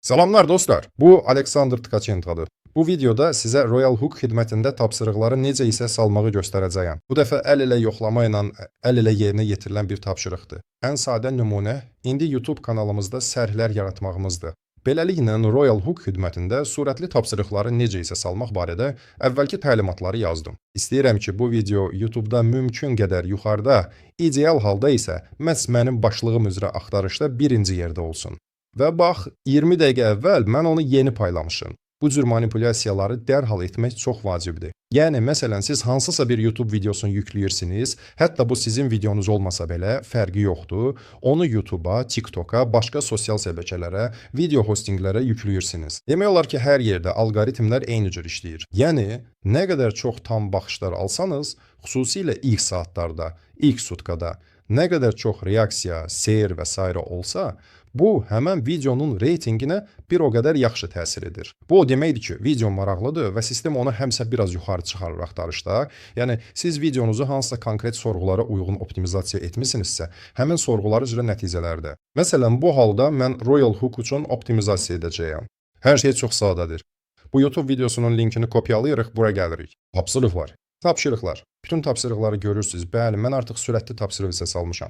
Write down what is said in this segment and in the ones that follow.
Salamlar dostlar. Bu Aleksandr Tkachenko'dur. Bu videoda sizə Royal Hook xidmətində tapşırıqları necə isə salmağı göstərəcəyəm. Bu dəfə əl ilə yoxlama ilə əl ilə yerinə yetirilən bir tapşırıqdır. Ən sadə nümunə indi YouTube kanalımızda sərhlər yaratmağımızdır. Beləliklə Royal Hook xidmətində sürətli tapşırıqları necə isə salmaq barədə əvvəlki təlimatları yazdım. İstəyirəm ki, bu video YouTube-da mümkün qədər yuxarıda, ideal halda isə məhz mənim başlığım üzrə axtarışda birinci yerdə olsun. Və bax, 20 dəqiqə əvvəl mən onu yeni paylamışım. Bu cür manipulyasiyaları dərhal etmək çox vacibdir. Yəni, məsələn, siz hansısa bir YouTube videosunu yükləyirsiniz, hətta bu sizin videonuz olmasa belə, fərqi yoxdur. Onu YouTube-a, TikTok-a, başqa sosial şəbəkələrə, video hostinglərə yükləyirsiniz. Demək olar ki, hər yerdə alqoritmlər eyni cür işləyir. Yəni, nə qədər çox tam baxışlar alsanız, xüsusilə ilk saatlarda, ilk sutkada, nə qədər çox reaksiya, seyir və s. olsa, bu, həmən videonun reytinginə bir o qədər yaxşı təsir edir. Bu, o deməkdir ki, video maraqlıdır və sistem onu həmsə biraz yuxarı çıxarır axtarışda. Yəni, siz videonuzu hansısa konkret sorğulara uyğun optimizasiya etmisinizsə, həmin sorğular üzrə nəticələrdə. Məsələn, bu halda mən Royal Hook üçün optimizasiya edəcəyəm. Hər şey çox sadədir. Bu YouTube videosunun linkini kopyalayırıq, bura gəlirik. Tapşırıqlar. Tapşırıqlar. Bütün tapşırıqları görürsünüz. Bəli, mən artıq sürətli tapşırıq isə salmışam.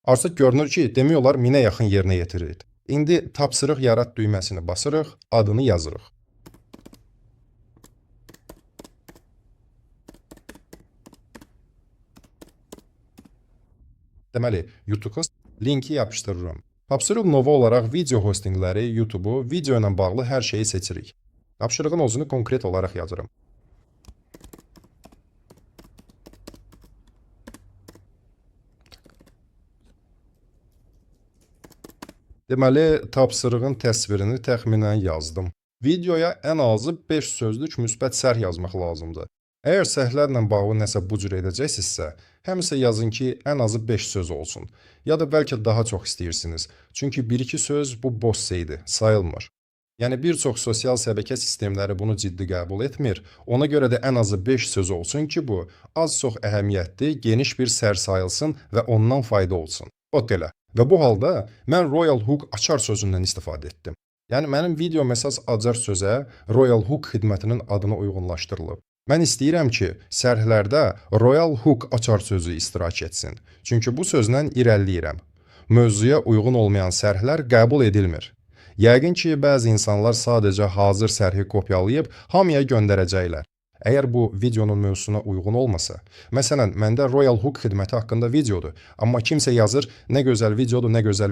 Artıq görünür ki, demək olar 1000-ə yaxın yerinə yetiririk. İndi tapşırıq yarat düyməsini basırıq, adını yazırıq. Deməli, YouTube-a linki yapışdırıram. Tapşırıq nova olaraq video hostingləri, YouTube-u, video ilə bağlı hər şeyi seçirik. Tapşırığın özünü konkret olaraq yazırım. Deməli, tapşırığın təsvirini təxminən yazdım. Videoya ən azı 5 sözlük müsbət sərh yazmaq lazımdır. Əgər sərhlərlə bağlı nəsə bu cür edəcəksinizsə, həmişə yazın ki, ən azı 5 söz olsun. Ya da bəlkə daha çox istəyirsiniz. Çünki 1-2 söz bu boş şeydir, sayılmır. Yəni, bir çox sosial şəbəkə sistemləri bunu ciddi qəbul etmir. Ona görə də ən azı 5 söz olsun ki, bu az-çox əhəmiyyətli, geniş bir sərh sayılsın və ondan fayda olsun. Bax elə. Və bu halda mən Royal Hook açar sözündən istifadə etdim. Yəni, mənim video mesaj açar sözə Royal Hook xidmətinin adını uyğunlaşdırılıb. Mən istəyirəm ki, sərhlərdə Royal Hook açar sözü iştirak etsin. Çünki bu sözlə irəliləyirəm. Mövzuya uyğun olmayan sərhlər qəbul edilmir. Yəqin ki, bəzi insanlar sadəcə hazır sərhi kopyalayıb hamıya göndərəcəklər. Əgər bu videonun mövzusuna uyğun olmasa, məsələn, məndə Royal Hook xidməti haqqında videodur, amma kimsə yazır, nə gözəl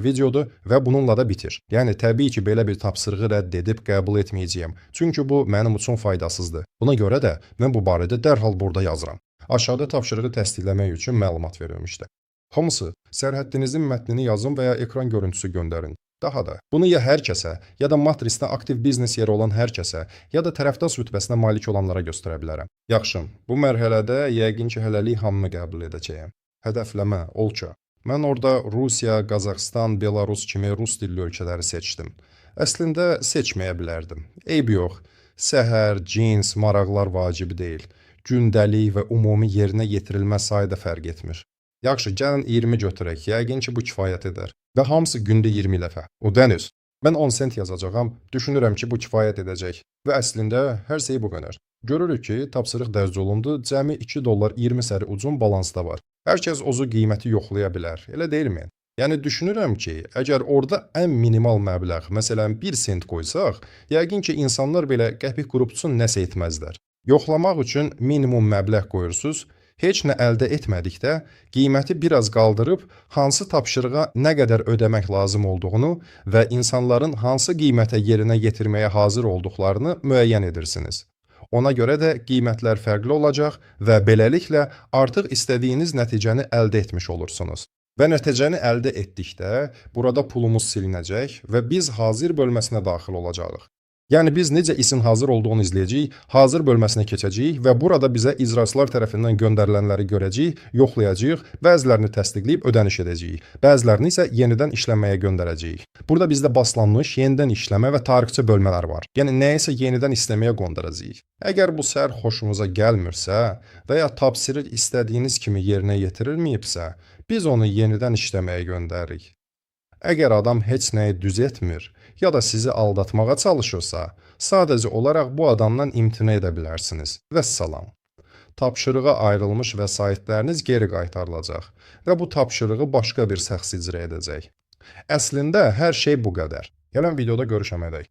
videodur və bununla da bitir. Yəni, təbii ki, belə bir tapşırığı rədd edib qəbul etməyəcəyəm. Çünki bu mənim üçün faydasızdır. Buna görə də mən bu barədə dərhal burada yazıram. Aşağıda tapşırığı təsdiqləmək üçün məlumat verilmişdir. Hamısı, sərhəddinizin mətnini yazın və ya ekran görüntüsü göndərin. Daha da, bunu ya hər kəsə, ya da matrisdə aktiv biznes yeri olan hər kəsə, ya da tərəfdaş rütbəsinə malik olanlara göstərə bilərəm. Yaxşı, bu mərhələdə yəqin ki, hələlik hamını qəbul edəcəyəm. Hədəfləmə, olca. Mən orada Rusiya, Qazaxıstan, Belarus kimi rus dilli ölkələri seçdim. Əslində seçməyə bilərdim. Eyb yox. Səhər, cins, maraqlar vacibi deyil. Gündəlik və ümumi yerinə yetirilmə sayı da fərq etmir. Yaxşı, gəlin 20 götürək. Yəqin ki, bu kifayət edər. Və hamısı gündə 20 dəfə. O dəniz. Mən 10 sent yazacağam. Düşünürəm ki, bu kifayət edəcək. Və əslində hər şey bu qədər. Görürük ki, tapşırıq dərc olundu. Cəmi $2.20 səri ucun balansda var. Hər kəs ozu qiyməti yoxlaya bilər. Elə deyilmi? Yəni, düşünürəm ki, əgər orada ən minimal məbləğ, məsələn 1 sent qoysaq, yəqin ki, insanlar belə qəpik qrup üçün nəsə etməzlər. Yoxlamaq üçün minimum məbləğ qoyursunuz. Heç nə əldə etmədikdə, qiyməti biraz qaldırıb, hansı tapşırığa nə qədər ödəmək lazım olduğunu və insanların hansı qiymətə yerinə yetirməyə hazır olduqlarını müəyyən edirsiniz. Ona görə də qiymətlər fərqli olacaq və beləliklə artıq istədiyiniz nəticəni əldə etmiş olursunuz. Və nəticəni əldə etdikdə, burada pulumuz silinəcək və biz hazır bölməsinə daxil olacağıq. Yəni, biz necə isin hazır olduğunu izləyəcəyik, hazır bölməsinə keçəcəyik və burada bizə icraçılar tərəfindən göndərilənləri görəcəyik, yoxlayacağıq, bəzilərini təsdiqləyib ödəniş edəcəyik, bəzilərini isə yenidən işləməyə göndərəcəyik. Burada bizdə baslanmış, yenidən işləmə və tarixçə bölmələr var. Yəni, nəyisə yenidən istəməyə göndərəcəyik. Əgər bu sərh xoşumuza gəlmirsə və ya tapşırıq istədiyiniz kimi yerinə yetirilməyibsə, biz onu yenidən işləməyə göndəririk. Əgər adam heç nəyi düz etmir, ya da sizi aldatmağa çalışırsa, sadəcə olaraq bu adamdan imtina edə bilərsiniz. Vəssalam. Tapşırığa ayrılmış vəsaitləriniz geri qaytarılacaq və bu tapşırığı başqa bir şəxs icra edəcək. Əslində hər şey bu qədər. Gələn videoda görüşəmədək.